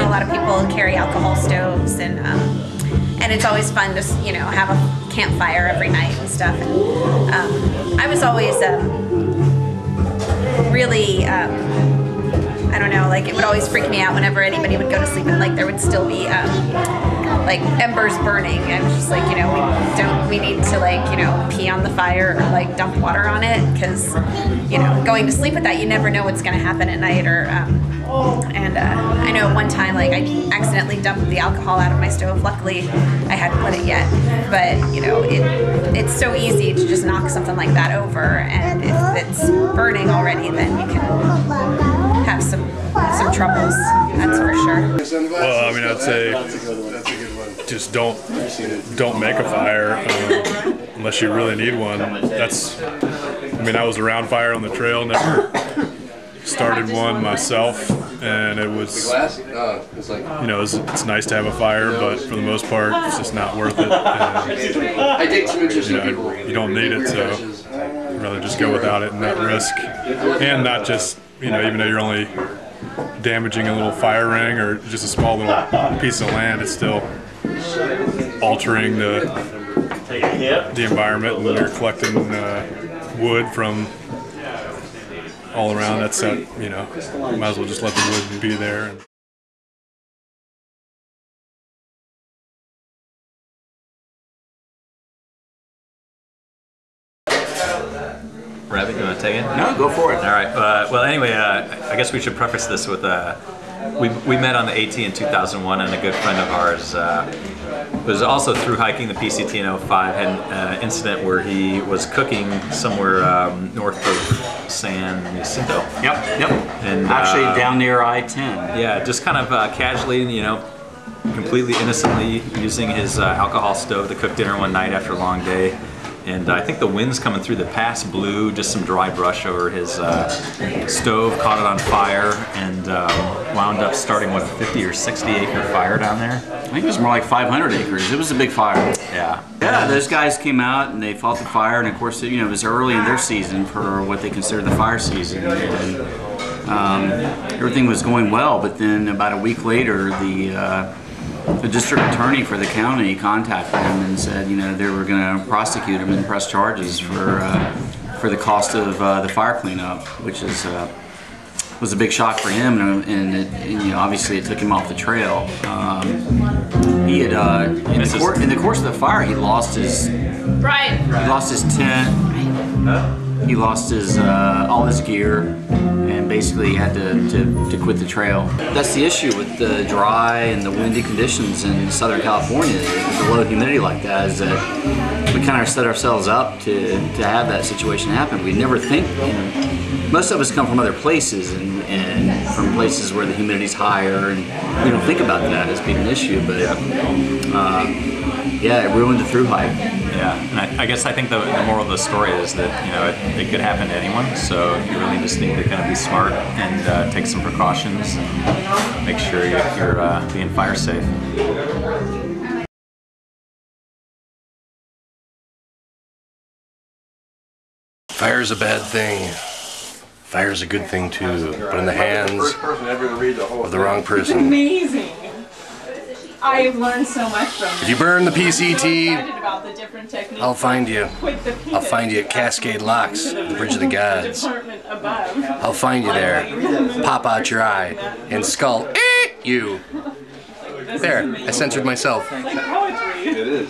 a lot of people carry alcohol stoves, and it's always fun to, you know, have a campfire every night and stuff. And I was always really, I don't know, like it would always freak me out whenever anybody would go to sleep and like there would still be like embers burning. I was just like, you know, we need to, like, you know, pee on the fire or like dump water on it, because, you know, going to sleep with that, you never know what's going to happen at night. Or I know one time, like, I accidentally dumped the alcohol out of my stove. Luckily I hadn't lit it yet, but you know, it's so easy to just knock something like that over, and if it's burning already, then you can have some troubles, that's for sure. Well, I mean, I'd say just don't make a fire unless you really need one. I mean, I was around fire on the trail, never started one myself, and it was, you know, it's nice to have a fire, but for the most part, it's just not worth it. And, you don't need it, so I'd rather just go without it and not risk, and not just, you know, even though you're only damaging a little fire ring or just a small little piece of land, it's still altering the environment, and you're collecting wood from all around. That's that, you know, might as well just let the wood be there. Rabbit, you want to take it? No, go for it. All right. Well, anyway, I guess we should preface this with we met on the AT in 2001, and a good friend of ours was also through hiking the PCT in 05, had an incident where he was cooking somewhere north of San Jacinto. Yep. And actually down near I-10. Yeah, just kind of casually, you know, completely innocently using his alcohol stove to cook dinner one night after a long day. And I think the winds coming through the pass blew just some dry brush over his stove, caught it on fire, and wound up starting with a 50 or 60 acre fire down there. I think it was more like 500 acres. It was a big fire. Yeah. Yeah, those guys came out and they fought the fire, and of course, you know, it was early in their season for what they consider the fire season. And everything was going well, but then about a week later, the district attorney for the county contacted him and said, you know, they were going to prosecute him and press charges for the cost of the fire cleanup, which was a big shock for him, and you know, obviously it took him off the trail. He had in the course of the fire, he lost his tent, he lost his all his gear, and basically had to quit the trail. That's the issue with the dry and the windy conditions in Southern California, with the low humidity like that, is that we kind of set ourselves up to have that situation happen. We never think, you know, most of us come from other places and from places where the humidity's higher, and we don't think about that as being an issue, but yeah, it ruined the through hike. Yeah, and I guess I think the moral of the story is that, you know, it could happen to anyone, so you really just need to kind of be smart and take some precautions and make sure you're being fire safe. Fire's a bad thing. Fire's a good thing too, but in the hands of the wrong person. It's amazing. I've learned so much from it. If you burn the PCT, I'll find you. I'll find you at Cascade Locks, the Bridge of the Gods. I'll find you there. Pop out your eye and skull you. There, I censored myself. It's like poetry. It is.